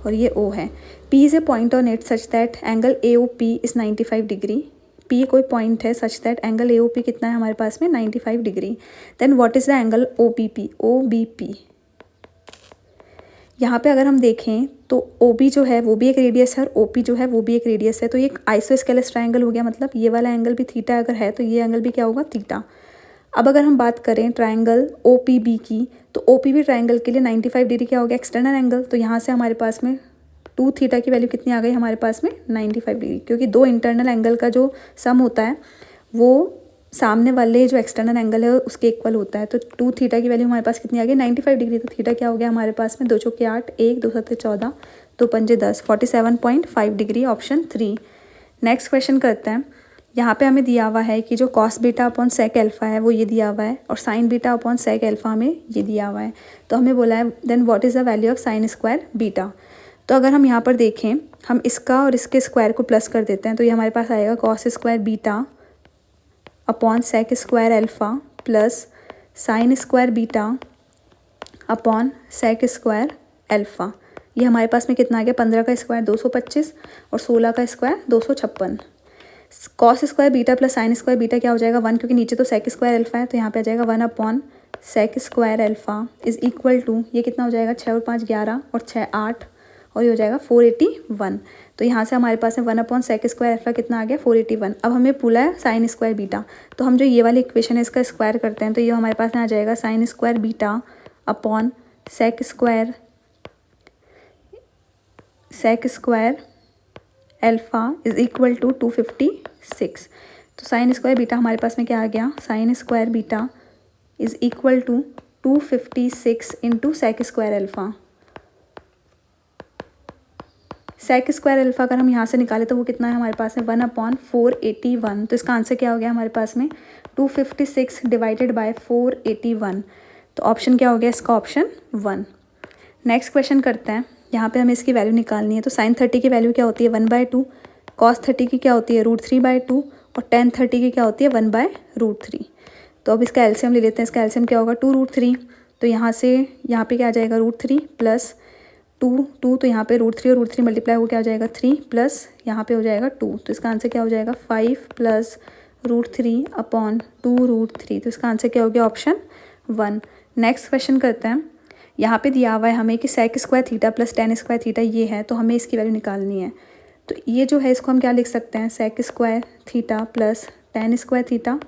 और ये ओ है. P is a point on it such that angle A O P is 95 degree. P कोई पॉइंट है such that angle A O P कितना है हमारे पास में 95 degree. Then what is the angle O B P, O B P. यहाँ पे अगर हम देखें तो ओ बी जो है वो भी एक रेडियस है और ओ पी जो है वो भी एक रेडियस है. तो ये एक आइसोस्केलस ट्रायंगल हो गया, मतलब ये वाला एंगल भी थीटा अगर है तो ये एंगल भी क्या होगा थीटा. अब अगर हम बात करें ट्रायंगल ओ पी बी की, तो ओ पी बी ट्रायंगल के लिए 95 डिग्री क्या हो गया एक्सटर्नल एंगल. तो यहाँ से हमारे पास में 2 थीटा की वैल्यू कितनी आ गई हमारे पास में 95 डिग्री, क्योंकि 2 इंटरनल एंगल का जो सम होता है वो सामने वाले जो एक्सटर्नल एंगल है उसके इक्वल होता है. तो 2 थीटा की वैल्यू हमारे पास कितनी आ गई 95 डिग्री. तो थीटा क्या हो गया हमारे पास में 2 चौके 8, 1 2 7 14, 2 पंजे 10, 47.5 डिग्री ऑप्शन 3. नेक्स्ट क्वेश्चन करते हैं. यहाँ पे हमें दिया हुआ है कि जो cos beta upon sec alpha है वो ये दिया हुआ है, और sine beta upon sec alpha हमें ये दिया हुआ है. तो हमें बोला है then what is the value of sine square beta. तो अगर हम यहाँ पर देखें, हम इसका और इसके स्क्वायर को प्लस कर देते हैं तो ये हमारे पास आएगा cos square beta upon sec square alpha plus sine square beta upon sec square alpha. ये हमारे पास में कितना आ गया 15 का स्क्वायर 225 और 16 का square 256. Cos square beta plus sine square beta क्या हो जाएगा 1, क्योंकि नीचे तो सेक स्क्वायर अल्फ़ा है तो यहाँ पे आ जाएगा 1 upon sec square alpha is equal to, ये कितना हो जाएगा 6 और 5 11 और 6 8, और ये हो जाएगा 481. तो यहाँ से हमारे पास में 1 अपॉन सेक स्क्वायर अल्फ़ा कितना आ गया 481. अब हमें पूरा है साइन स्क्वायर बीटा, तो हम जो ये वाली इक्वेशन है इसका स्क्वायर करते हैं तो ये हमारे पास में आ जाएगा sine square beta upon sec square alpha is equal to 256. तो साइन स्क्वायर बीटा हमारे पास में क्या आ गया, sine square beta is equal to 256 into sec square alpha. Sec square alpha अगर हम यहाँ से निकालें तो वो कितना है हमारे पास में 1/481। तो इसका आंसर क्या हो गया हमारे पास में 256 डिवाइडेड बाय 481। तो ऑप्शन क्या हो गया इसका? ऑप्शन 1। नेक्स्ट क्वेश्चन करते हैं। यहाँ पे हमें इसकी वैल्यू निकालनी है। तो sin 30 की वैल्यू क्या होती है 1/2, cos 30 की क्या होती है √3/2 और tan 30 की क्या होती है 1/√3। तो अब इसका एलसीएम ले लेते हैं। इसका एलसीएम क्या होगा 2√3। तो यहाँ से यहाँ पे क्या आ जाएगा √3 प्लस 2 तो यहाँ पे √3 और √3 मल्टीप्लाई हो क्या हो जाएगा 3 प्लस यहाँ पे हो जाएगा 2। तो इसका आंसर क्या हो जाएगा 5 प्लस √3/2√3। तो इसका आंसर क्या हो गया? ऑप्शन 1। नेक्स्ट क्वेश्चन करते हैं। यहाँ पे दिया हुआ है हमें कि sec square theta plus tan square theta ये है, तो हमें इसकी वैल्यू निकालनी है। तो ये जो है इसको हम क्या लिख सकते हैं sec square theta plus tan square theta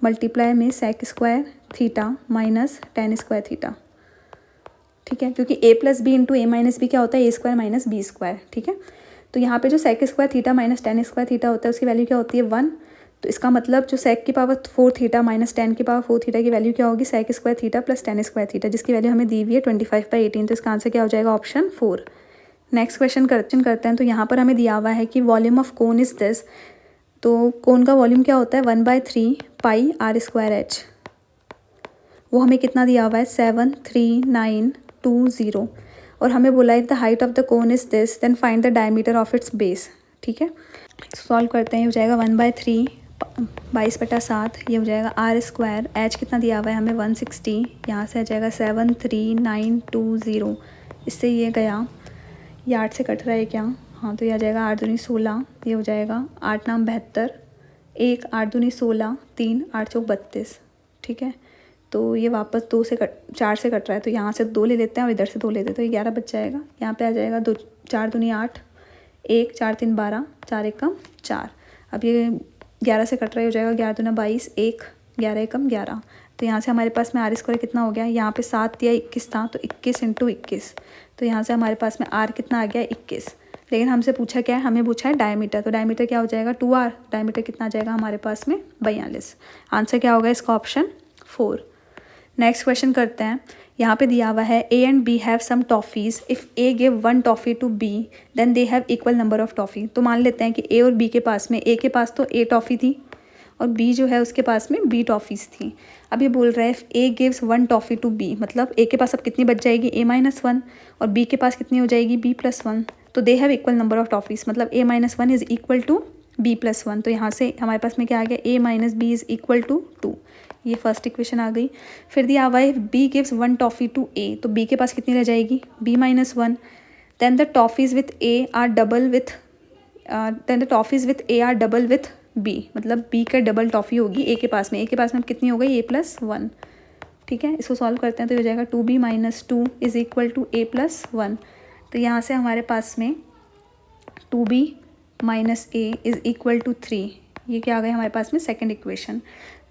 multiply में sec square theta minus tan square theta. ठीक है, क्योंकि a plus B into A minus B क्या होता है a square minus B square. ठीक है, तो यहाँ पे जो sec square theta minus tan square theta होता है उसकी वैल्यू क्या होती है 1। तो इसका मतलब जो सेक की पावर 4 थीटा माइनस टेन की पावर 4 थीटा की वैल्यू क्या होगी sec square theta plus tan square theta, जिसकी वैल्यू हमें दी हुई है 25/18। तो इसका आंसर क्या हो जाएगा? ऑप्शन 4। नेक्स्ट क्वेश्चन करते हैं। तो यहाँ पर हमें दिया हुआ है कि volume of cone is this. तो कोन का वॉल्यूम क्या होता है 1/3 पाई r²h। वो हमें कितना दिया हुआ है 73920। और हमें बोला है the height of the cone is this then find the diameter of its base. ठीक है, सॉल्व करते हैं। ये हो जाएगा 1/3 22/7, ये हो जाएगा r²। h कितना दिया हुआ है हमें 160, यहाँ से आ जाएगा 73920। इससे ये गया, ये 8 से कट रहा है क्या? हाँ, तो ये आ जाएगा 8 दूनी 16, ये हो जाएगा 8 9 72, 1 8 दूनी 16, 3 8 चौक 32। ठीक है, तो ये वापस 4 से कट रहा है, तो यहाँ से 2 ले लेते हैं और इधर से 2 लेते हैं, तो ये 11 बच जाएगा। यहाँ पे आ जाएगा 2 4 दूनी 8, 1 4 3 12, 4 एकम 4। अब ये 11 से कट रहा है, हो जाएगा 11 दूना 22, 1 11 एकम 11। तो यहाँ से हमारे पास में r² कितना हो गया? यहाँ पे 7 या 21 था, तो 21 इंटू 21। तो यहाँ से हमारे पास में r कितना आ गया 21। लेकिन हमसे पूछा क्या है? हमें पूछा है डायमीटर। तो डायमीटर क्या हो जाएगा 2r। डायमीटर कितना आ जाएगा हमारे पास में 42। आंसर क्या होगा इसका? ऑप्शन 4। नेक्स्ट क्वेश्चन करते हैं। यहाँ पे दिया हुआ है A and B have some toffees if A give 1 toffee to B then they have equal number of toffee. तो मान लेते हैं कि A और B के पास में, A के पास तो A टॉफ़ी थी और B जो है उसके पास में B टॉफ़ीज़ थी। अब ये बोल रहा है A gives 1 toffee to B, मतलब A के पास अब कितनी बच जाएगी A-1 और B के पास कितनी हो जाएगी B+1। तो दे have equal number of toffees, मतलब A-1 is equal to B+1। तो यहाँ से हमारे पास में क्या आ गया A-B इज़ इक्वल टू 2। ये फर्स्ट इक्वेशन आ गई। फिर दिया हुआ है B gives 1 toffee to A, तो B के पास कितनी रह जाएगी B-1। Then the toffees with A are double with B, मतलब B का डबल टॉफ़ी होगी A के पास में। A के पास में कितनी हो गई A+1। ठीक है, इसको सॉल्व करते हैं तो हो जाएगा 2B-2 is equal to A+1। तो यहाँ से हमारे पास में 2B - A is equal to 3। ये क्या आ गया हमारे पास में सेकंड इक्वेशन।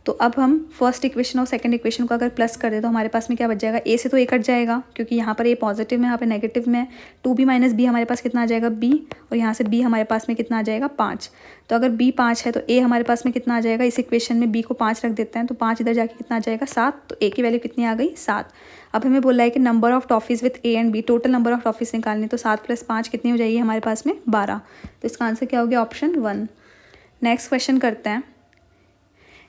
तो अब हम फर्स्ट इक्वेशन और सेकंड इक्वेशन को अगर प्लस कर दे तो हमारे पास में क्या बच जाएगा? A से तो A कट जाएगा क्योंकि यहाँ पर A पॉजिटिव में, यहाँ पे नेगेटिव में। 2B - B हमारे पास कितना आ जाएगा B, और यहाँ से B हमारे पास में कितना आ जाएगा 5। तो अगर B 5 है तो A हमारे पास में कितना आ जाएगा? इस इक्वेशन में B को 5 रख देते हैं, तो 5 इधर जाके कितना आ जाएगा 7। तो A की वैल्यू कितनी आ गई 7। अब हमें बोला है कि number of toffees with A and B, total number of toffees निकालनी। तो 7 + 5 कितनी हो जाएगी हमारे पास में 12। तो इसका आंसर क्या हो गया? ऑप्शन 1। नेक्स्ट क्वेश्चन करते हैं।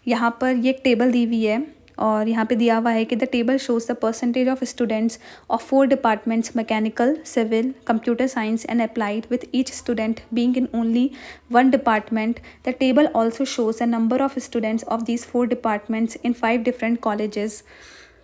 यहाँ पर ये एक टेबल दी हुई है और यहाँ पे दिया हुआ है कि the table shows the percentage of students of 4 departments mechanical, civil, computer science and applied with each student being in only 1 department. The table also shows the number of students of these 4 departments in 5 different colleges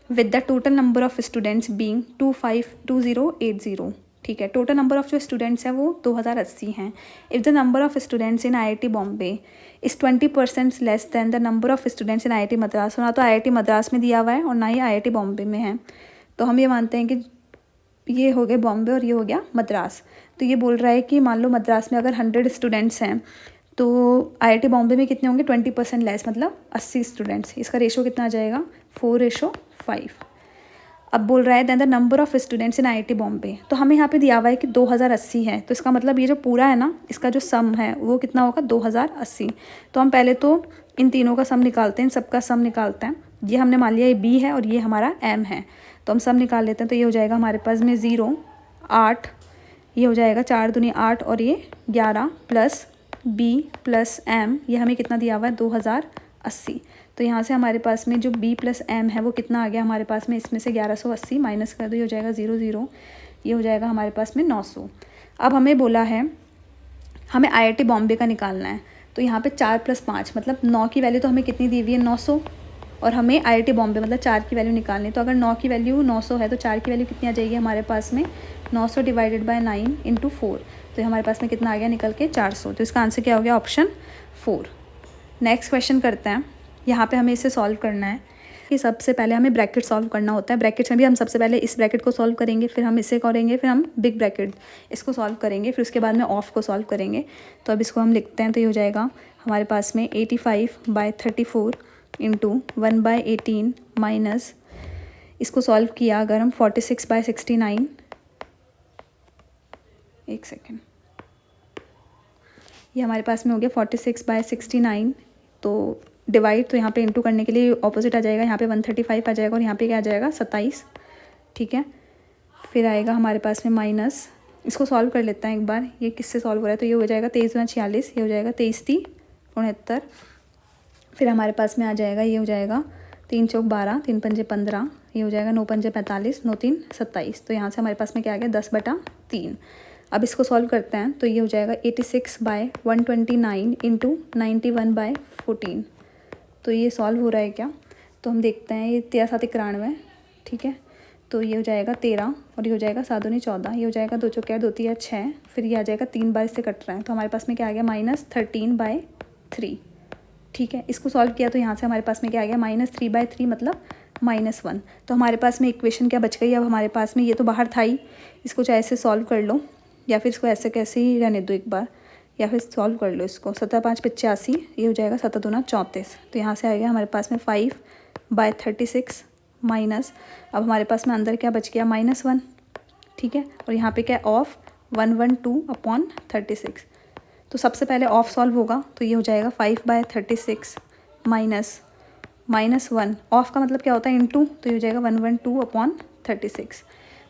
with the total number of students being 2080। ठीक है, total number of जो students हैं वो 2080 हैं। If the number of students in IIT Bombay is 20% less than the number of students in IIT Madras. ना तो IIT Madras में दिया हुआ है और ना ही IIT बॉम्बे में है। तो हम ये मानते हैं कि ये हो गया बॉम्बे और ये हो गया मद्रास। तो ये बोल रहा है कि मान लो मद्रास में अगर 100 स्टूडेंट्स हैं तो IIT बॉम्बे में कितने होंगे 20% लेस, मतलब 80 स्टूडेंट्स। इसका रेशो कितना आ जाएगा 4:5। अब बोल रहा है than the number of students in IIT Bombay. तो हमें यहाँ पे दिया हुआ है कि 2080 है, तो इसका मतलब ये जो पूरा है ना इसका जो सम है वो कितना होगा 2080। तो हम पहले तो इन तीनों का सम निकालते हैं, सबका सम निकालते हैं। ये हमने मान लिया ये B है और ये हमारा M है, तो हम सम निकाल लेते हैं। तो ये हो जाएगा हमारे पास में 0 8, ये हो जाएगा 4 दूनी 8 और ये 11 प्लस b प्लस m, ये हमें कितना दिया हुआ है 2080। तो यहाँ से हमारे पास में जो b प्लस m है वो कितना आ गया हमारे पास में, इसमें से 1180 माइनस कर दो, ये हो जाएगा 00, ये हो जाएगा हमारे पास में 900। अब हमें बोला है हमें IIT बॉम्बे का निकालना है, तो यहाँ पे 4 + 5 मतलब 9 की वैल्यू तो हमें कितनी दी हुई है 900, और हमें IIT बॉम्बे मतलब 4 की वैल्यू निकालनी है। तो अगर 9 की वैल्यू 900 है तो 4 की वैल्यू कितनी आ जाएगी हमारे पास में 900 / 9 × 4, तो हमारे पास में कितना आ गया निकल के 400। तो इसका आंसर क्या हो गया ऑप्शन 4। नेक्स्ट क्वेश्चन करते हैं। यहाँ पे हमें इसे सॉल्व करना है कि सबसे पहले हमें ब्रैकेट सॉल्व करना होता है। ब्रैकेट्स में भी हम सबसे पहले इस ब्रैकेट को सॉल्व करेंगे, फिर हम इसे करेंगे, फिर हम बिग ब्रैकेट इसको सॉल्व करेंगे, फिर उसके बाद में ऑफ को सॉल्व करेंगे। तो अब इसको हम लिखते हैं, तो ये हो जाएगा हमारे पास में 85/34 × 1/18 माइनस, इसको सॉल्व किया अगर हम 46/69, एक सेकेंड, ये हमारे पास में हो गया 46/69। तो डिवाइड, तो यहाँ पे इंटू करने के लिए ऑपोजिट आ जाएगा, यहाँ पे 135 आ जाएगा और यहाँ पे क्या आ जाएगा 27, ठीक है। फिर आएगा हमारे पास में माइनस, इसको सॉल्व कर लेते हैं एक बार, ये किससे सॉल्व हो रहा है, तो ये हो जाएगा 23 × 46, ये हो जाएगा 23 × 3 = 69। फिर हमारे पास में आ जाएगा, ये हो जाएगा 3 × 4 = 12, 3 × 5 = 15, ये हो जाएगा 9 × 5 = 45, 9 × 3 = 27। तो यहाँ से हमारे पास में क्या आ गया 10/3। अब इसको सॉल्व करते हैं, तो ये हो जाएगा 86/129 × 91/14। तो ये सॉल्व हो रहा है क्या, तो हम देखते हैं, ये 13 × 7 = 91, ठीक है। तो ये हो जाएगा 13 और ये हो जाएगा 7 दूनी 14, ये हो जाएगा 2 × 4 = 2 × 3 = 6, फिर ये आ जाएगा 3 बार इससे कट रहा है, तो हमारे पास में क्या आ गया -13/3, ठीक है। इसको सॉल्व किया तो यहाँ से हमारे पास में क्या आ गया -3/3 मतलब -1। तो हमारे पास में इक्वेशन क्या बच गई अब हमारे पास में, ये तो बाहर था ही, इसको चाहे ऐसे सॉल्व कर लो या फिर इसको ऐसे कैसे ही रहने दो एक बार, या फिर सॉल्व कर लो इसको। 7 × 5 = 85, ये हो जाएगा 7 दूना 34। तो यहाँ से आ गया हमारे पास में 5/36 माइनस, अब हमारे पास में अंदर क्या बच गया -1, ठीक है। और यहाँ पे क्या ऑफ 112/36। तो सबसे पहले ऑफ सॉल्व होगा, तो ये हो जाएगा 5/36 माइनस -1, ऑफ का मतलब क्या होता है इंटू, तो ये हो जाएगा 112/36।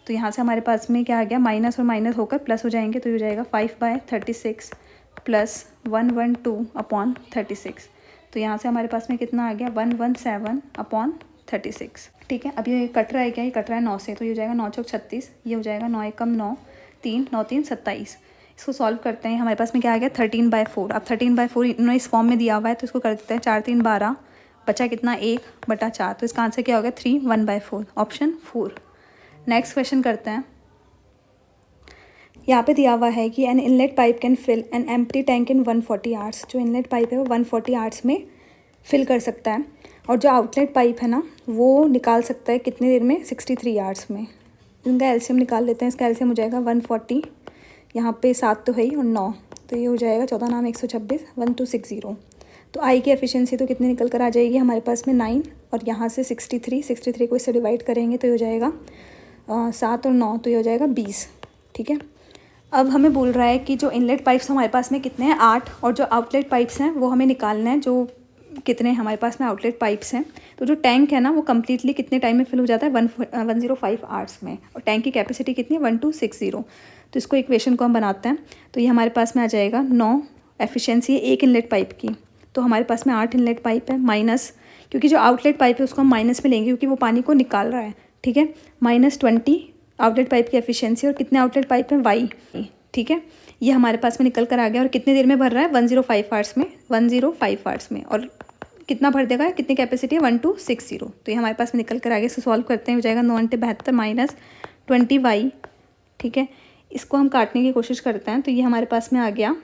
तो यहाँ से हमारे पास में क्या आ गया, माइनस और माइनस होकर प्लस हो जाएंगे, तो ये हो जाएगा 5/36 प्लस 112/36। तो यहाँ से हमारे पास में कितना आ गया 117/36, ठीक है। अब ये कट रहा है क्या, ये कट रहा है 9 से, तो ये हो जाएगा 9 × 4 = 36, ये हो जाएगा 9 × 1 = 9, 3 9 3 27। इसको सॉल्व करते हैं, हमारे पास में क्या आ गया 13/4। अब 13/4 इन्होंने इस फॉर्म में दिया हुआ है, तो इसको कर देते हैं 4 × 3 = 12, बचा कितना 1/4। तो इसका आंसर क्या हो गया 3 1/4, ऑप्शन 4। नेक्स्ट क्वेश्चन करते हैं। यहाँ पे दिया हुआ है कि an inlet pipe can fill an empty tank in 140 hours. जो इनलेट पाइप है वो 140 आवर्स में फिल कर सकता है, और जो आउटलेट पाइप है ना वो निकाल सकता है कितनी देर में 63 आवर्स में। इनका एलसीएम निकाल लेते हैं, इसका एलसीएम हो जाएगा 140, यहाँ पे 7 तो है ही और 9, तो ये हो जाएगा 14 9 126, 1260। तो आई की एफिशिएंसी तो कितनी निकल कर आ जाएगी हमारे पास में 9, और यहाँ से 63 को इससे डिवाइड करेंगे तो ये हो जाएगा 7 और 9, तो ये हो जाएगा 20, ठीक है। अब हमें बोल रहा है कि जो इनलेट पाइप्स हमारे पास में कितने हैं 8, और जो आउटलेट पाइप्स हैं वो हमें निकालना है, जो कितने हमारे पास में आउटलेट पाइप्स हैं। तो जो टैंक है ना वो कम्प्लीटली कितने टाइम में फिल हो जाता है 105 आवर्स में, और टैंक की कैपेसिटी कितनी है 1260। तो इसको इक्वेशन को हम बनाते हैं, तो ये हमारे पास में आ जाएगा 9 एफिशिएंसी है एक इनलेट पाइप की, तो हमारे पास में 8 इनलेट पाइप है, माइनस क्योंकि जो आउटलेट पाइप है उसको हम माइनस में लेंगे क्योंकि वो पानी को निकाल रहा है, ठीक है, -20 आउटलेट पाइप की एफिशिएंसी, और कितने आउटलेट पाइप हैं वाई, ठीक है। ये हमारे पास में निकल कर आ गया, और कितनी देर में भर रहा है 105 आवर्स में, 105 आवर्स में, और कितना भर देगा, कितनी कैपेसिटी है 1260। तो ये हमारे पास में निकल कर आ गया। इसको सॉल्व करते हैं, हो जाएगा 9 × 72 माइनस 20 वाई, ठीक है। इसको हम काटने की कोशिश करते हैं, तो ये हमारे पास में आ गया,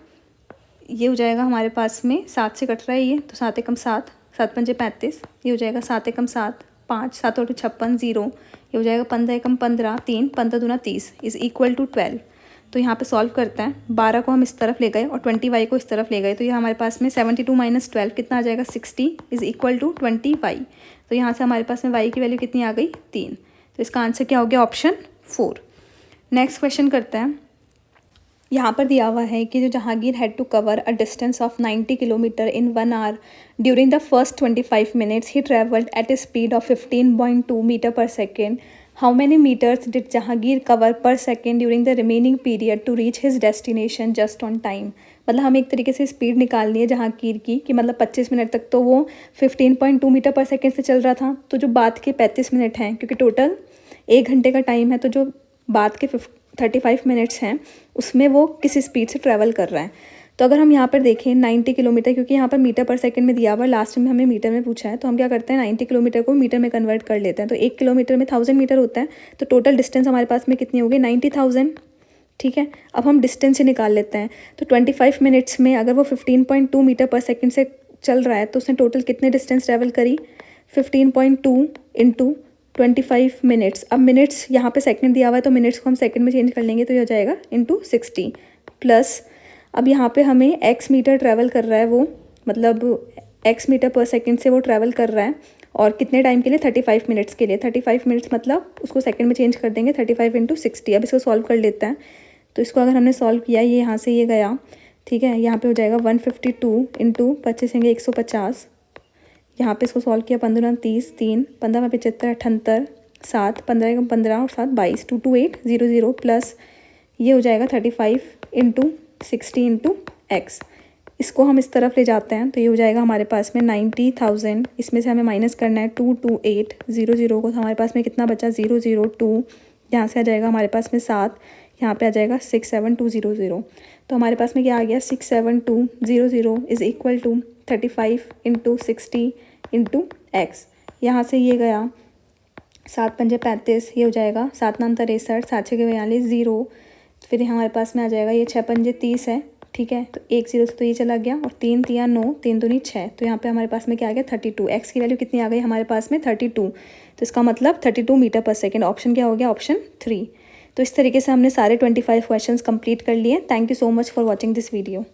ये हो जाएगा हमारे पास में 7 से कट रहा है ये, तो 7 × 7, 7 × 5 = 35, ये हो जाएगा 7 × 7 5, 7 और 56 0, ये हो जाएगा 15 × 15 3, 15 दूना 30 = 12। तो यहाँ पे सॉल्व करते हैं, 12 को हम इस तरफ ले गए और 20 वाई को इस तरफ ले गए, तो ये हमारे पास में 72 - 12 कितना आ जाएगा 60 = 20 वाई। तो यहाँ से हमारे पास में वाई की वैल्यू कितनी आ गई 3। तो इसका आंसर क्या हो गया ऑप्शन 4। नेक्स्ट क्वेश्चन करते हैं। यहाँ पर दिया हुआ है कि जो Jahangir had to cover a distance of 90 kilometre in 1 hour during the first 25 minutes he travelled at a speed of 15.2 metre per second how many metres did Jahangir cover per second during the remaining period to reach his destination just on time. मतलब हमें एक तरीके से speed निकालनी है जहांगीर की कि मतलब 25 मिनट तक तो वो 15.2 मीटर पर सेकेंड से चल रहा था, तो जो बाद के 35 मिनट हैं, क्योंकि टोटल 1 घंटे का टाइम है, तो जो बाद के 35 मिनट्स हैं उसमें वो किस स्पीड से ट्रैवल कर रहा है। तो अगर हम यहाँ पर देखें 90 किलोमीटर, क्योंकि यहाँ पर मीटर पर सेकंड में दिया हुआ, लास्ट में हमें मीटर में पूछा है, तो हम क्या करते हैं 90 किलोमीटर को मीटर में कन्वर्ट कर लेते हैं। तो 1 किलोमीटर में 1000 मीटर होता है, तो टोटल डिस्टेंस हमारे पास में कितनी होगी 90,000। ठीक है, अब हम डिस्टेंस से निकाल लेते हैं। तो 25 मिनट्स में अगर वो 15.2 मीटर पर सेकेंड से चल रहा है तो उसने टोटल कितने डिस्टेंस ट्रैवल करी 15.2 इंटू 25 मिनट्स। अब मिनट्स यहाँ पे सेकंड दिया हुआ है तो मिनट्स को हम सेकंड में चेंज कर लेंगे, तो ये हो जाएगा इंटू 60 प्लस, अब यहाँ पे हमें x मीटर ट्रैवल कर रहा है वो, मतलब x मीटर पर सेकंड से वो ट्रैवल कर रहा है, और कितने टाइम के लिए 35 मिनट्स के लिए। 35 मिनट्स मतलब उसको सेकंड में चेंज कर देंगे, 35 इंटू 60। अब इसको सॉल्व कर लेते हैं। तो इसको अगर हमने सॉल्व किया, ये यहाँ से ये गया, ठीक है, यहाँ पे हो जाएगा 152 इंटू 25 होंगे 150। यहाँ पे इसको सॉल्व किया 15 30 3 15 75 78 7 15 15 और 7 22 22800 प्लस ये हो जाएगा 35 इंटू 60 इंटू एक्स। इसको हम इस तरफ ले जाते हैं तो ये हो जाएगा हमारे पास में 90,000। इसमें से हमें माइनस करना है 22800 को, तो हमारे पास में कितना बचा 002। यहाँ से आ जाएगा हमारे पास में 7, यहाँ पे आ जाएगा 67200। तो हमारे पास में क्या आ गया 67200 is equal to 35 into 60 into x. यहाँ से ये गया 7 पंजे 35, ये हो जाएगा 7 9 63 7 6 42 0। फिर हमारे पास में आ जाएगा ये 6 पंजे 30 है, ठीक है, तो 1 0 से तो ये चला गया, और 3 3 9 3 दूनी 6, तो यहाँ पे हमारे पास में क्या आ गया 32। एक्स की वैल्यू कितनी आ गई हमारे पास में 32, तो इसका मतलब 32 मीटर पर सेकेंड। ऑप्शन क्या हो गया ऑप्शन 3। तो इस तरीके से हमने सारे 25 क्वेश्चंस कंप्लीट कर लिए। Thank you so much for watching this video.